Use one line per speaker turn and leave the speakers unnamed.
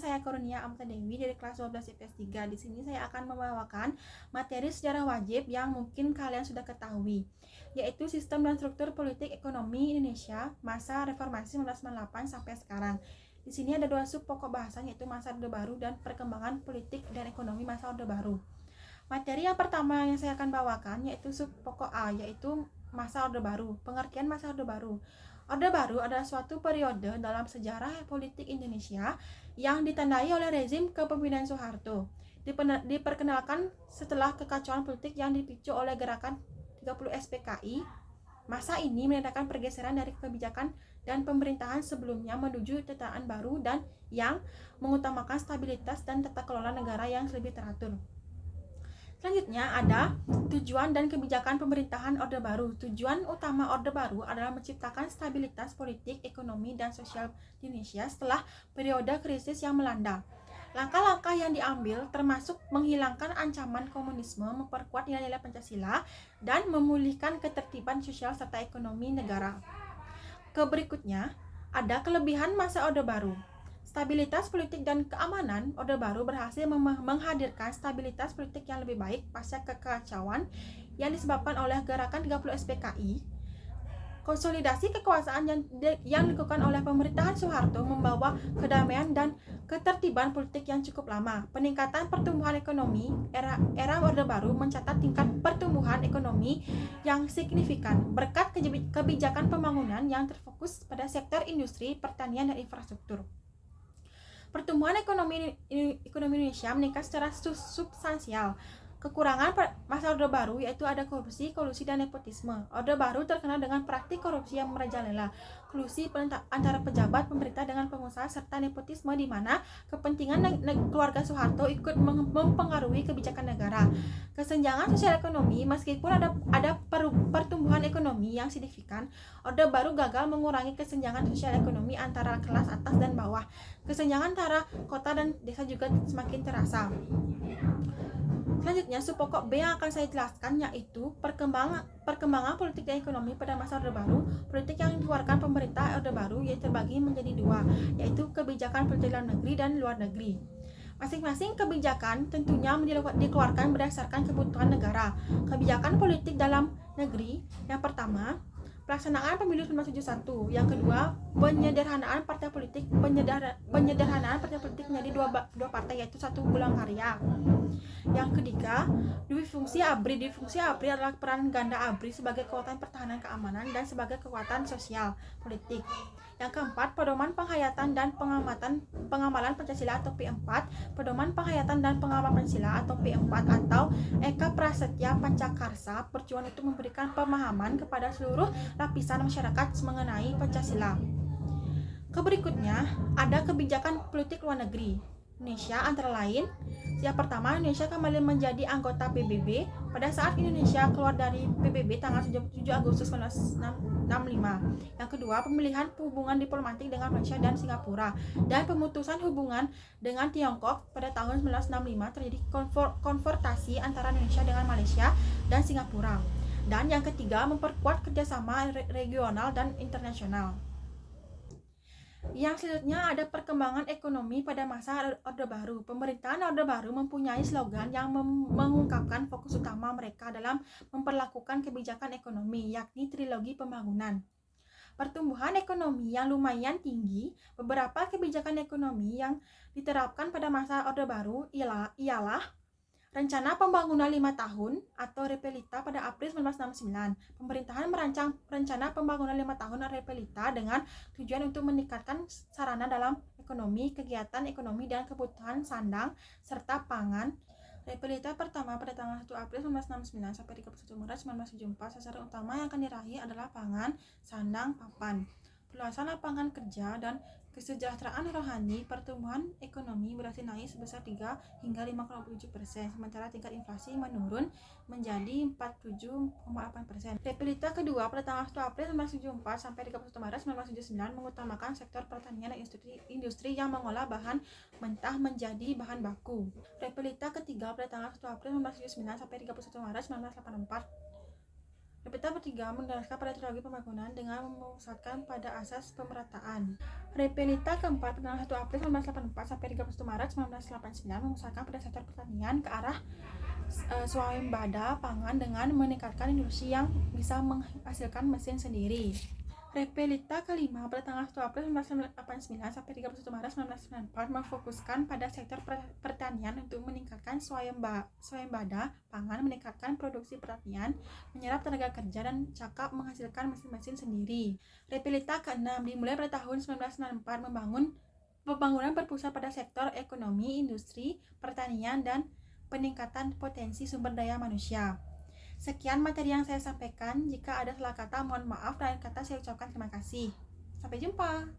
saya Karunia Amta Dewi dari kelas 12 IPS 3. Di sini saya akan membawakan materi sejarah wajib yang mungkin kalian sudah ketahui, yaitu sistem dan struktur politik ekonomi Indonesia masa reformasi 1998 sampai sekarang. Di sini ada dua sub pokok bahasan, yaitu masa Orde Baru dan perkembangan politik dan ekonomi masa Orde Baru. Materi yang pertama yang saya akan bawakan yaitu sub pokok A, yaitu masa Orde Baru. Pengertian masa Orde Baru. Orde Baru adalah suatu periode dalam sejarah politik Indonesia yang ditandai oleh rezim kepemimpinan Soeharto. Diperkenalkan setelah kekacauan politik yang dipicu oleh gerakan 30 SPKI. Masa ini menandakan pergeseran dari kebijakan dan pemerintahan sebelumnya menuju tatanan baru dan yang mengutamakan stabilitas dan tata kelola negara yang lebih teratur. Selanjutnya ada tujuan dan kebijakan pemerintahan Orde Baru. Tujuan utama Orde Baru adalah menciptakan stabilitas politik, ekonomi, dan sosial di Indonesia setelah periode krisis yang melanda. Langkah-langkah yang diambil termasuk menghilangkan ancaman komunisme, memperkuat nilai-nilai Pancasila, dan memulihkan ketertiban sosial serta ekonomi negara. Berikutnya ada kelebihan masa Orde Baru. Stabilitas politik dan keamanan. Orde Baru berhasil menghadirkan stabilitas politik yang lebih baik pasca kekacauan yang disebabkan oleh gerakan 30 SPKI. Konsolidasi kekuasaan yang dilakukan oleh pemerintahan Soeharto membawa kedamaian dan ketertiban politik yang cukup lama. Peningkatan pertumbuhan ekonomi. Era Orde Baru mencatat tingkat pertumbuhan ekonomi yang signifikan berkat kebijakan pembangunan yang terfokus pada sektor industri, pertanian, dan infrastruktur. Pertumbuhan ekonomi Indonesia meningkat secara substansial. Kekurangan masa Orde Baru yaitu ada korupsi, kolusi, dan nepotisme. Orde Baru terkenal dengan praktik korupsi yang merajalela, kolusi antara pejabat pemerintah dengan pengusaha, serta nepotisme di mana kepentingan keluarga Soeharto ikut mempengaruhi kebijakan negara. Kesenjangan sosial ekonomi. Meskipun ada pertumbuhan ekonomi yang signifikan, Orde Baru gagal mengurangi kesenjangan sosial ekonomi antara kelas atas dan bawah. Kesenjangan antara kota dan desa juga semakin terasa. Selanjutnya, subpokok B yang akan saya jelaskan yaitu perkembangan politik dan ekonomi pada masa Orde Baru. Politik yang dikeluarkan pemerintah Orde Baru yaitu terbagi menjadi dua, yaitu kebijakan politik dalam negeri dan luar negeri. Masing-masing kebijakan tentunya dikeluarkan berdasarkan kebutuhan negara. Kebijakan politik dalam negeri yang pertama, pelaksanaan pemilu 1971. Yang kedua, penyederhanaan partai politik menjadi dua partai, yaitu satu golongan karya. Yang ketiga, difungsi ABRI. Difungsi ABRI adalah peran ganda ABRI sebagai kekuatan pertahanan keamanan dan sebagai kekuatan sosial politik. Yang keempat, pedoman penghayatan dan pengamalan Pancasila atau P4. Pedoman penghayatan dan pengamalan Pancasila atau P4 atau Eka Prasetya Pancakarsa bertujuan untuk memberikan pemahaman kepada seluruh lapisan masyarakat mengenai Pancasila. Berikutnya ada kebijakan politik luar negeri Indonesia, antara lain yang pertama, Indonesia kembali menjadi anggota PBB pada saat Indonesia keluar dari PBB tanggal 7 Agustus 1965. Yang kedua, pemilihan hubungan diplomatik dengan Malaysia dan Singapura, dan pemutusan hubungan dengan Tiongkok pada tahun 1965 terjadi konfrontasi antara Indonesia dengan Malaysia dan Singapura. Dan yang ketiga, memperkuat kerjasama regional dan internasional. Yang selanjutnya ada perkembangan ekonomi pada masa Orde Baru. Pemerintahan Orde Baru mempunyai slogan yang mengungkapkan fokus utama mereka dalam memperlakukan kebijakan ekonomi, yakni trilogi pembangunan. Pertumbuhan ekonomi yang lumayan tinggi. Beberapa kebijakan ekonomi yang diterapkan pada masa Orde Baru ialah Rencana Pembangunan 5 Tahun atau Repelita pada April 1969. Pemerintahan merancang Rencana Pembangunan 5 Tahun Repelita dengan tujuan untuk meningkatkan sarana dalam ekonomi, kegiatan ekonomi, dan kebutuhan sandang serta pangan. Repelita pertama pada tanggal 1 April 1969 sampai 31 Maret 1974. Sasaran utama yang akan diraih adalah pangan, sandang, papan, peluasan lapangan kerja, dan kesejahteraan rohani. Pertumbuhan ekonomi berhasil naik sebesar 3 hingga 5,7%, sementara tingkat inflasi menurun menjadi 47,8%. Repelita kedua pada tanggal 1 April 1974 sampai 31 Maret 1979 mengutamakan sektor pertanian dan industri yang mengolah bahan mentah menjadi bahan baku. Repelita ketiga pada tanggal 1 April 1979 sampai 31 Maret 1984 Repelita bertiga mendasarkan pada teknologi pembangunan dengan memusatkan pada asas pemerataan. Repelita keempat pada 1 April 1984 sampai 31 Maret 1989 memusatkan pada sektor pertanian ke arah swasembada pangan dengan meningkatkan industri yang bisa menghasilkan mesin sendiri. Repelita kelima pada tanggal 1 April 1989 sampai 31 Maret 1994 memfokuskan pada sektor pertanian untuk meningkatkan swasembada pangan, meningkatkan produksi pertanian, menyerap tenaga kerja, dan cakap menghasilkan mesin-mesin sendiri. Repelita keenam dimulai pada tahun 1994 pembangunan berpusat pada sektor ekonomi, industri, pertanian, dan peningkatan potensi sumber daya manusia. Sekian materi yang saya sampaikan. Jika ada salah kata, mohon maaf. Dan kata saya ucapkan terima kasih. Sampai jumpa.